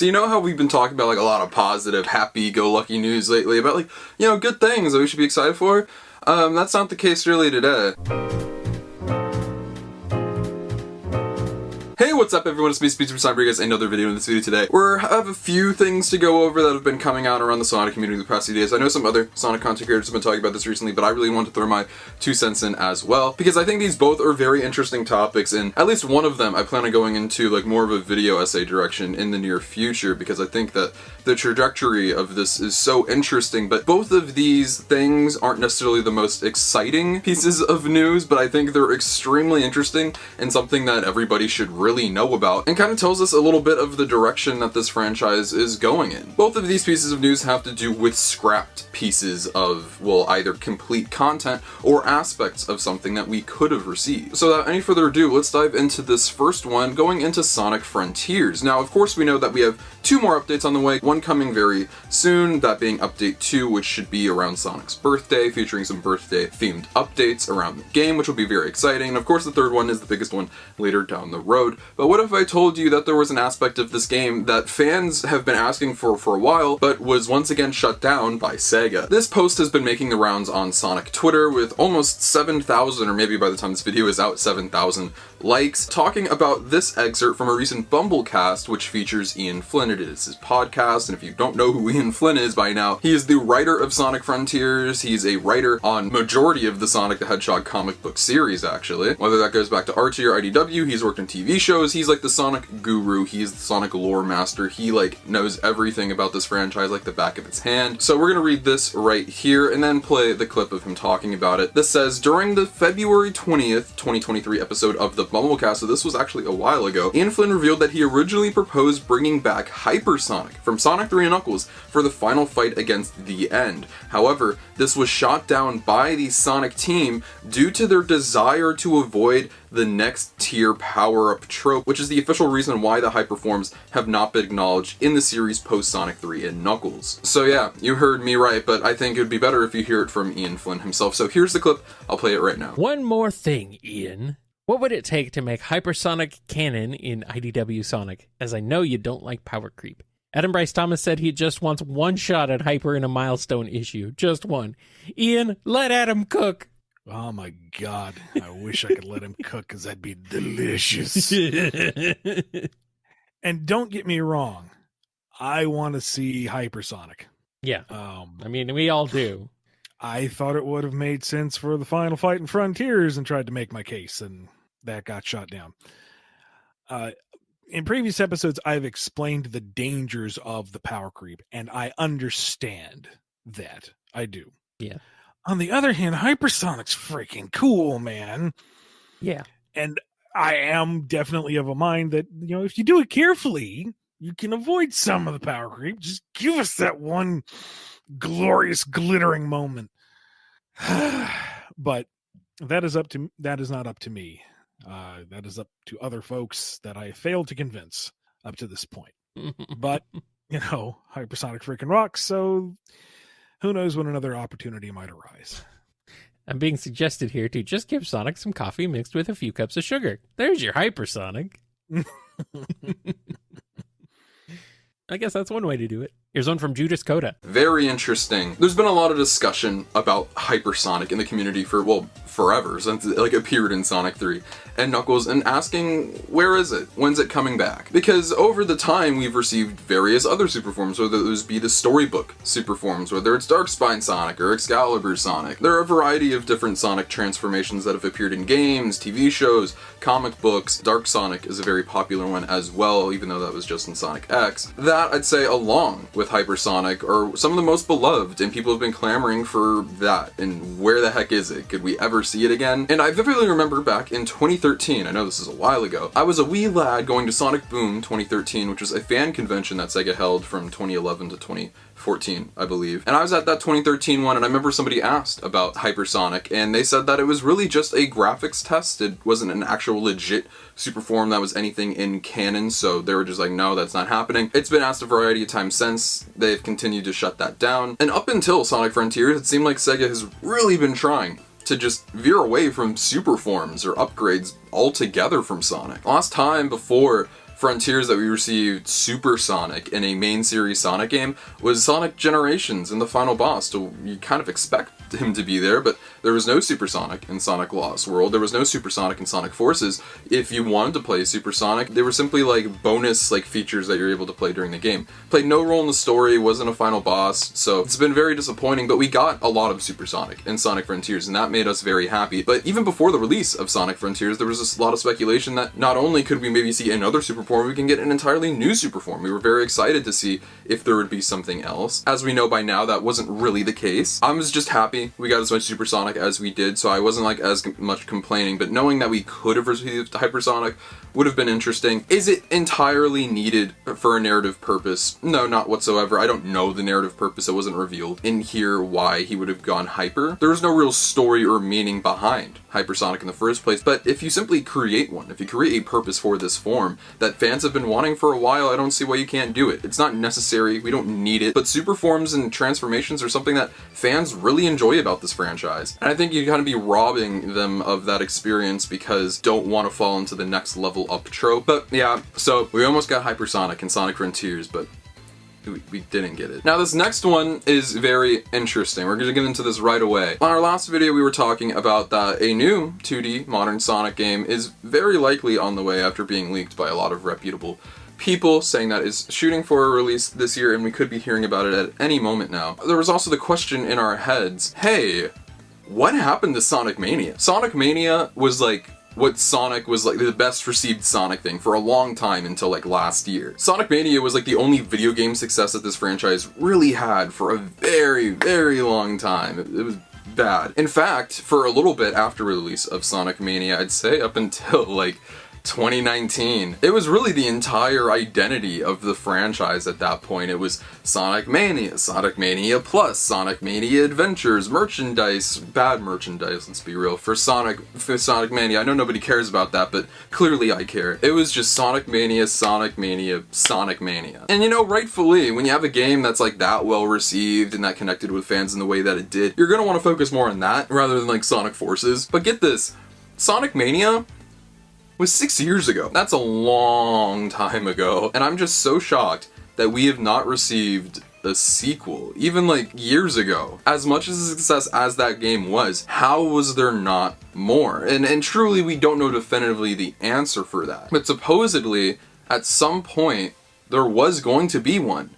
So you know how we've been talking about like a lot of positive, happy-go-lucky news lately about like, you know, good things that we should be excited for? That's not the case really today. Hey, what's up everyone, it's me, SpeedSuperSonic, bringing you guys another video. In this video today, we have a few things to go over that have been coming out around the Sonic community the past few days. I know some other Sonic content creators have been talking about this recently, but I really want to throw my 2 cents in as well, because I think these both are very interesting topics, and at least one of them I plan on going into like more of a video essay direction in the near future, because I think that the trajectory of this is so interesting. But both of these things aren't necessarily the most exciting pieces of news, but I think they're extremely interesting and something that everybody should really know about, and kind of tells us a little bit of the direction that this franchise is going in. Both of these pieces of news have to do with scrapped pieces of, well, either complete content or aspects of something that we could have received. So without any further ado, let's dive into this first one, going into Sonic Frontiers. Now, of course, we know that we have 2 more updates on the way, one coming very soon, that being update 2, which should be around Sonic's birthday, featuring some birthday themed updates around the game, which will be very exciting. And of course, the third one is the biggest one later down the road. But what if I told you that there was an aspect of this game that fans have been asking for a while, but was once again shut down by Sega? This post has been making the rounds on Sonic Twitter with almost 7,000, or maybe by the time this video is out, 7,000 likes, talking about this excerpt from a recent Bumblecast, which features Ian Flynn. It is his podcast, and if you don't know who Ian Flynn is by now, he is the writer of Sonic Frontiers. He's a writer on majority of the Sonic the Hedgehog comic book series, actually. Whether that goes back to Archie or IDW, he's worked on TV shows. He's like the Sonic guru. He's the Sonic lore master. He like knows everything about this franchise like the back of his hand. So we're gonna read this right here and then play the clip of him talking about it. This says, during the February 20th, 2023 episode of the Bumblecast, so this was actually a while ago, Ian Flynn revealed that he originally proposed bringing back Hypersonic from Sonic 3 and Knuckles for the final fight against the End. However, this was shot down by the Sonic team due to their desire to avoid the next tier power-up trope, which is the official reason why the Hyper forms have not been acknowledged in the series post Sonic 3 and Knuckles. So yeah, you heard me right, but I think it would be better if you hear it from Ian Flynn himself. So here's the clip, I'll play it right now. One more thing, Ian. What would it take to make Hypersonic canon in IDW Sonic, as I know you don't like power creep? Adam Bryce Thomas said he just wants one shot at Hyper in a milestone issue. Just one. Ian, let Adam cook. Oh my God. I wish I could let him cook, because that'd be delicious. And don't get me wrong, I want to see Hypersonic. Yeah. I mean, we all do. I thought it would have made sense for the final fight in Frontiers and tried to make my case, and that got shot down. In previous episodes, I've explained the dangers of the power creep, and I understand that. I do. Yeah. On the other hand, Hypersonic's freaking cool, man. Yeah. And I am definitely of a mind that, you know, if you do it carefully, you can avoid some of the power creep. Just give us that one glorious glittering moment. But that is not up to me. That is up to other folks that I failed to convince up to this point. But, you know, Hypersonic freaking rocks, so who knows when another opportunity might arise. I'm being suggested here to just give Sonic some coffee mixed with a few cups of sugar. There's your Hypersonic. I guess that's one way to do it. Here's one from Judas Coda. Very interesting. There's been a lot of discussion about Hypersonic in the community for, well, forever, since it like appeared in Sonic 3 and Knuckles, and asking, where is it? When's it coming back? Because over the time we've received various other super forms, whether those be the storybook super forms, whether it's Darkspine Sonic or Excalibur Sonic. There are a variety of different Sonic transformations that have appeared in games, TV shows, comic books. Dark Sonic is a very popular one as well, even though that was just in Sonic X. That, I'd say, along with Hypersonic, are some of the most beloved, and people have been clamoring for that. And where the heck is it? Could we ever see it again? And I vividly remember back in 2013, I know this is a while ago, I was a wee lad going to Sonic Boom 2013, which was a fan convention that Sega held from 2011 to 2014, I believe. And I was at that 2013 one, and I remember somebody asked about Hypersonic, and they said that it was really just a graphics test. It wasn't an actual legit super form that was anything in canon, so they were just like, no, that's not happening. It's been asked a variety of times since. They've continued to shut that down. And up until Sonic Frontiers, it seemed like Sega has really been trying to just veer away from super forms or upgrades altogether from Sonic. Last time before Frontiers that we received Super Sonic in a main series Sonic game was Sonic Generations in the final boss. So you kind of expect him to be there, but there was no Super Sonic in Sonic Lost World. There was no Super Sonic in Sonic Forces. If you wanted to play Super Sonic, they were simply like bonus like features that you're able to play during the game. Played no role in the story, wasn't a final boss, so it's been very disappointing, but we got a lot of Super Sonic in Sonic Frontiers, and that made us very happy. But even before the release of Sonic Frontiers, there was a lot of speculation that not only could we maybe see another super form, we can get an entirely new super form. We were very excited to see if there would be something else. As we know by now, that wasn't really the case. I was just happy we got as much Super Sonic as we did, so I wasn't like as much complaining, but knowing that we could have received Hypersonic would have been interesting. Is it entirely needed for a narrative purpose? No, not whatsoever. I don't know the narrative purpose. It wasn't revealed in here why he would have gone hyper. There was no real story or meaning behind Hypersonic in the first place, but if you simply create one, if you create a purpose for this form that fans have been wanting for a while, I don't see why you can't do it. It's not necessary, we don't need it, but super forms and transformations are something that fans really enjoy about this franchise. And I think you kind of be robbing them of that experience because don't want to fall into the next level up trope. But yeah, so we almost got Hypersonic in Sonic Frontiers, but we didn't get it. Now this next one is very interesting. We're going to get into this right away. On our last video we were talking about that a new 2D modern Sonic game is very likely on the way after being leaked by a lot of reputable people, saying that it's shooting for a release this year and we could be hearing about it at any moment now. There was also the question in our heads, hey, what happened to Sonic Mania? Sonic Mania was like what Sonic was like the best received Sonic thing for a long time until like last year. Sonic Mania was like the only video game success that this franchise really had for a very, very long time. It was bad. In fact, for a little bit after release of Sonic Mania, I'd say up until like 2019. It was really the entire identity of the franchise at that point. It was Sonic Mania Plus, Sonic Mania Adventures, merchandise, bad merchandise, let's be real, for Sonic Mania. I know nobody cares about that, but clearly I care. It was just Sonic Mania, Sonic Mania, Sonic Mania. And you know, rightfully, when you have a game that's like that well received and that connected with fans in the way that it did, you're gonna want to focus more on that rather than like Sonic Forces. But get this, Sonic Mania was 6 years ago. That's a long time ago. And I'm just so shocked that we have not received a sequel, even like years ago. As much as a success as that game was, how was there not more? And truly, we don't know definitively the answer for that. But supposedly, at some point, there was going to be one.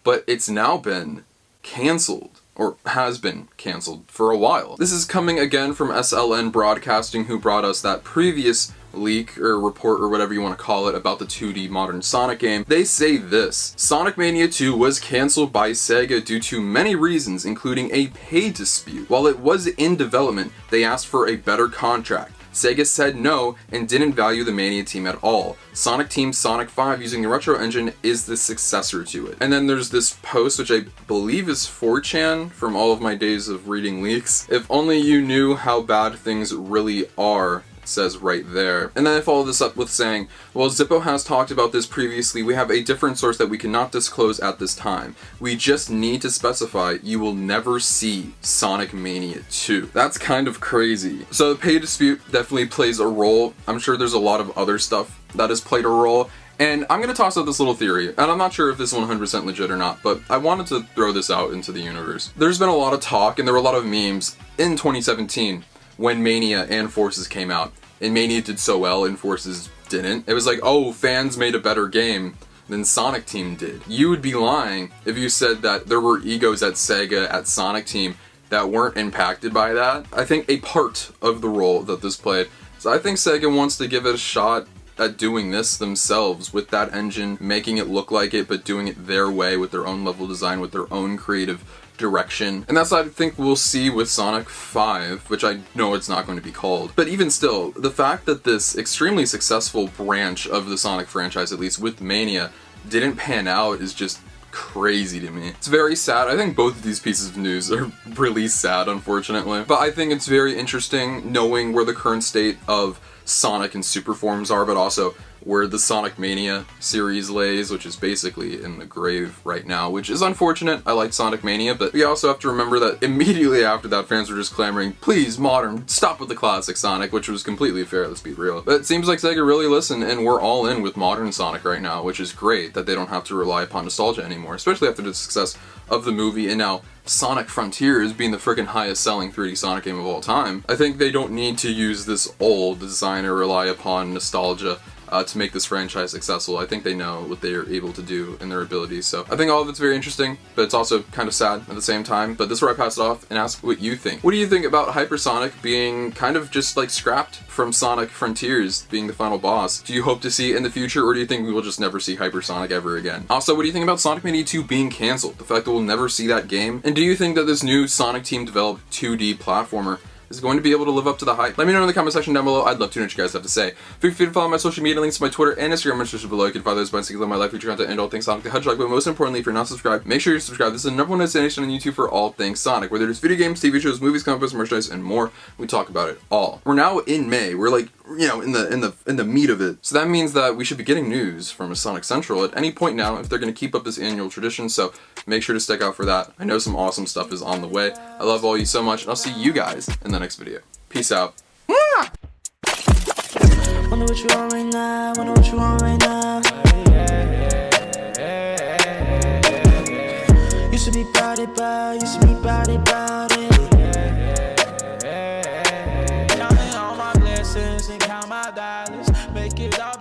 But it's now been canceled, or has been canceled for a while. This is coming again from SLN Broadcasting, who brought us that previous leak or report or whatever you want to call it about the 2D modern Sonic game. They say this: Sonic Mania 2 was cancelled by Sega due to many reasons, including a pay dispute. While it was in development, they asked for a better contract. Sega said no and didn't value the Mania team at all. Sonic Team Sonic 5 using the Retro engine is the successor to it. And then there's this post, which I believe is 4chan from all of my days of reading leaks. If only you knew how bad things really are, says right there. And then I follow this up with saying, well, Zippo has talked about this previously. We have a different source that we cannot disclose at this time. We just need to specify you will never see Sonic Mania 2. That's kind of crazy. So the pay dispute definitely plays a role. I'm sure there's a lot of other stuff that has played a role. And I'm going to toss out this little theory, and I'm not sure if this is 100% legit or not, but I wanted to throw this out into the universe. There's been a lot of talk, and there were a lot of memes in 2017 when Mania and Forces came out. And Mania did so well and Forces didn't. It was like, oh, fans made a better game than Sonic Team did. You would be lying if you said that there were egos at Sega, at Sonic Team, that weren't impacted by that. I think a part of the role that this played. So I think Sega wants to give it a shot at doing this themselves with that engine, making it look like it, but doing it their way with their own level design, with their own creative direction. And that's what I think we'll see with Sonic 5, which I know it's not going to be called. But even still, the fact that this extremely successful branch of the Sonic franchise, at least with Mania, didn't pan out is just crazy to me. It's very sad. I think both of these pieces of news are really sad, unfortunately. But I think it's very interesting knowing where the current state of Sonic and Super forms are, but also where the Sonic Mania series lays, which is basically in the grave right now, which is unfortunate. I like Sonic Mania, but we also have to remember that immediately after that, fans were just clamoring, please, modern, stop with the classic Sonic, which was completely fair, let's be real. But it seems like Sega really listened, and we're all in with modern Sonic right now, which is great that they don't have to rely upon nostalgia anymore, especially after the success of the movie and now Sonic Frontiers being the freaking highest selling 3D Sonic game of all time. I think they don't need to use this old design or rely upon nostalgia to make this franchise successful. I think they know what they are able to do and their abilities. So I think all of it's very interesting, but it's also kind of sad at the same time. But this is where I pass it off and ask what you think. What do you think about Hypersonic being kind of just like scrapped from Sonic Frontiers being the final boss? Do you hope to see it in the future, or do you think we will just never see Hypersonic ever again? Also, what do you think about Sonic Mania 2 being canceled? The fact that we'll never see that game? And do you think that this new Sonic team developed 2D platformer is going to be able to live up to the hype? Let me know in the comment section down below. I'd love to know what you guys have to say. Feel free to follow my social media links to my Twitter and Instagram description below. You can follow those by single my life feature content and all things Sonic the Hedgehog. But most importantly, if you're not subscribed, make sure you're subscribed. This is the #1 destination on YouTube for all things Sonic, whether it's video games, TV shows, movies, comic books, merchandise, and more. We talk about it all. We're now in May. We're like, you know, in the meat of it. So that means that we should be getting news from Sonic Central at any point now if they're going to keep up this annual tradition. So make sure to stick out for that. I know some awesome stuff is on the way. I love all you so much, and I'll see you guys in the next video. Peace out. Wonder what you want right now, wonder what you want right now. Used to be about it, but used to be about it. Counting all my blessings and count my dollars, make it all